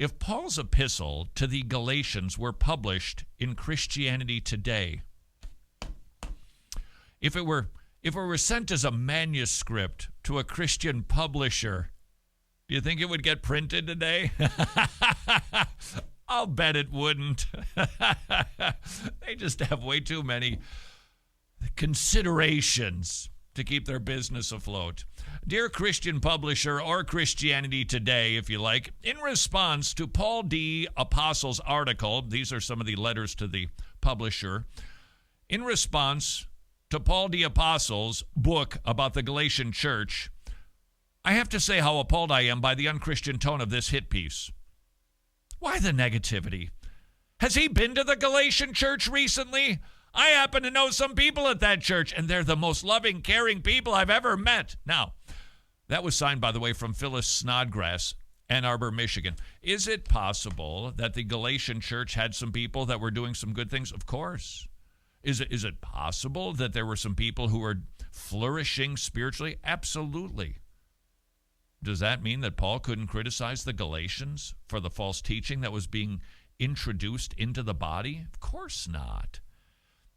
if Paul's epistle to the Galatians were published in Christianity Today, if it were sent as a manuscript to a Christian publisher, do you think it would get printed today? I'll bet it wouldn't. They just have way too many considerations to keep their business afloat. Dear Christian publisher, or Christianity Today, if you like, in response to Paul D. Apostle's article, these are some of the letters to the publisher, in response to Paul D. Apostle's book about the Galatian church, I have to say how appalled I am by the unchristian tone of this hit piece. Why the negativity? Has he been to the Galatian church recently? I happen to know some people at that church, and they're the most loving, caring people I've ever met. Now, that was signed, by the way, from Phyllis Snodgrass, Ann Arbor, Michigan. Is it possible that the Galatian church had some people that were doing some good things? Of course. Is it possible that there were some people who were flourishing spiritually? Absolutely. Does that mean that Paul couldn't criticize the Galatians for the false teaching that was being introduced into the body? Of course not.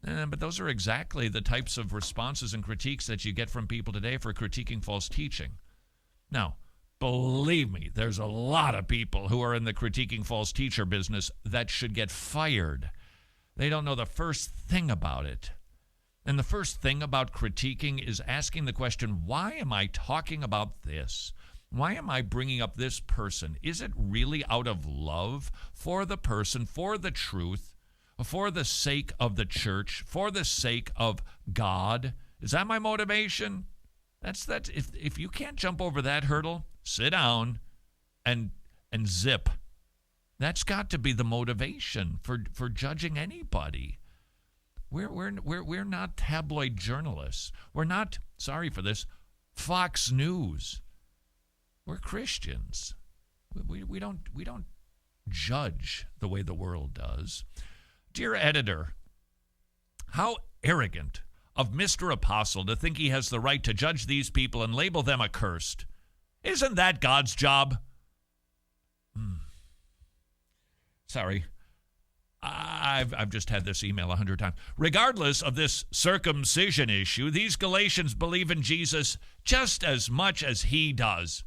But those are exactly the types of responses and critiques that you get from people today for critiquing false teaching. Now, believe me, there's a lot of people who are in the critiquing false teacher business that should get fired. They don't know the first thing about it. And the first thing about critiquing is asking the question, why am I talking about this? Why am I bringing up this person? Is it really out of love for the person, for the truth, for the sake of the church, for the sake of God? Is that my motivation? That's if you can't jump over that hurdle, sit down and zip. That's got to be the motivation for judging anybody. We're not tabloid journalists. We're not, sorry for this, Fox News. We're Christians. We don't judge the way the world does. Dear editor, how arrogant of Mr. Apostle to think he has the right to judge these people and label them accursed. Isn't that God's job? Sorry. I've just had this email 100 times. Regardless of this circumcision issue, these Galatians believe in Jesus just as much as he does.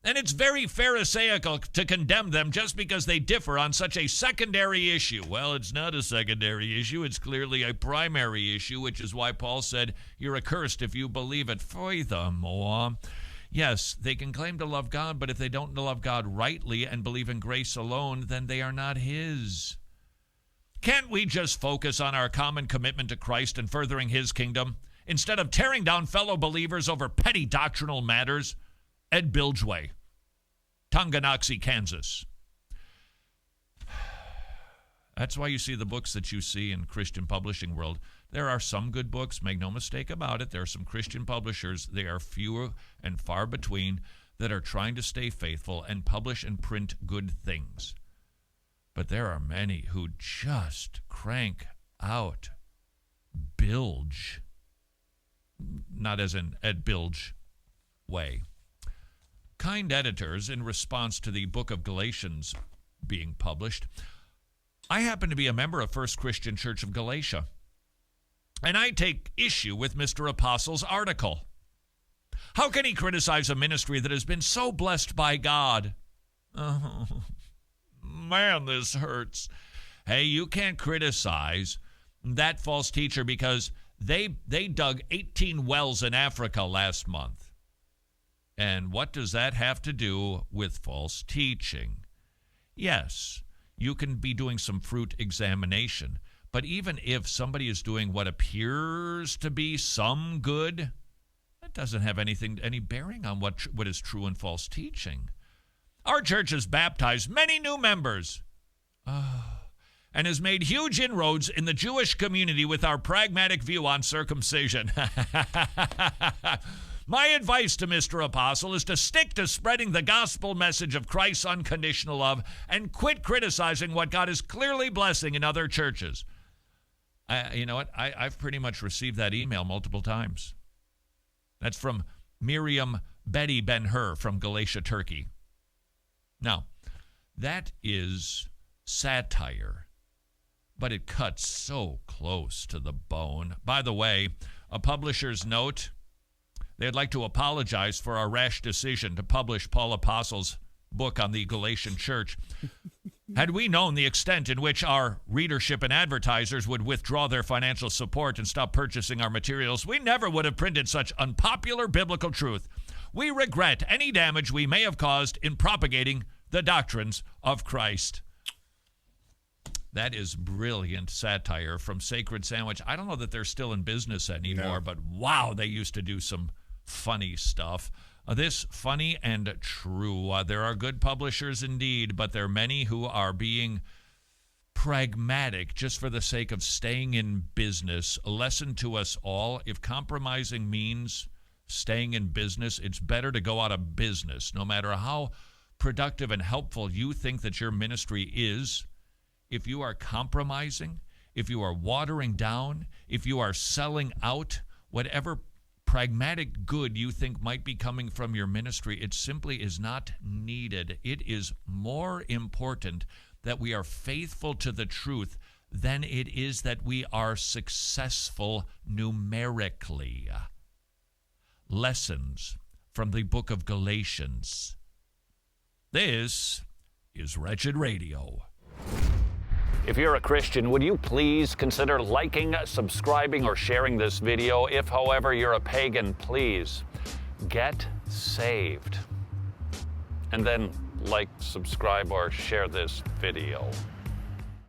And it's very pharisaical to condemn them just because they differ on such a secondary issue. Well, it's not a secondary issue. It's clearly a primary issue, which is why Paul said, you're accursed if you believe it. Furthermore, yes, they can claim to love God, but if they don't love God rightly and believe in grace alone, then they are not his. Can't we just focus on our common commitment to Christ and furthering his kingdom instead of tearing down fellow believers over petty doctrinal matters? Ed Bilgeway, Tonganoxie, Kansas. That's why you see the books that you see in Christian publishing world. There are some good books, make no mistake about it. There are some Christian publishers. They are few and far between that are trying to stay faithful and publish and print good things. But there are many who just crank out bilge. Not as in Ed Bilge way. Kind editors, in response to the book of Galatians being published, I happen to be a member of First Christian Church of Galatia, and I take issue with Mr. Apostle's article. How can he criticize a ministry that has been so blessed by God? Oh, man, this hurts. Hey, you can't criticize that false teacher because they dug 18 wells in Africa last month. And what does that have to do with false teaching? Yes, you can be doing some fruit examination, but even if somebody is doing what appears to be some good, that doesn't have any bearing on what is true and false teaching. Our church has baptized many new members and has made huge inroads in the Jewish community with our pragmatic view on circumcision. My advice to Mr. Apostle is to stick to spreading the gospel message of Christ's unconditional love and quit criticizing what God is clearly blessing in other churches. You know what? I've pretty much received that email multiple times. That's from Miriam Betty Ben-Hur from Galatia, Turkey. Now, That is satire, but it cuts so close to the bone. By the way, a publisher's note, they'd like to apologize for our rash decision to publish Paul Apostle's book on the Galatian church. Had we known the extent in which our readership and advertisers would withdraw their financial support and stop purchasing our materials, we never would have printed such unpopular biblical truth. We regret any damage we may have caused in propagating the doctrines of Christ. That is brilliant satire from Sacred Sandwich. I don't know that they're still in business anymore, but wow, they used to do some funny stuff. This funny and true. There are good publishers indeed, but there are many who are being pragmatic just for the sake of staying in business. A lesson to us all: if compromising means staying in business, it's better to go out of business. No matter how productive and helpful you think that your ministry is, if you are compromising, if you are watering down, if you are selling out, whatever pragmatic good you think might be coming from your ministry, it simply is not needed. It is more important that we are faithful to the truth than it is that we are successful numerically. Lessons from the book of Galatians. This is Wretched Radio. If you're a Christian, would you please consider liking, subscribing, or sharing this video? If, however, you're a pagan, please get saved. And then like, subscribe, or share this video.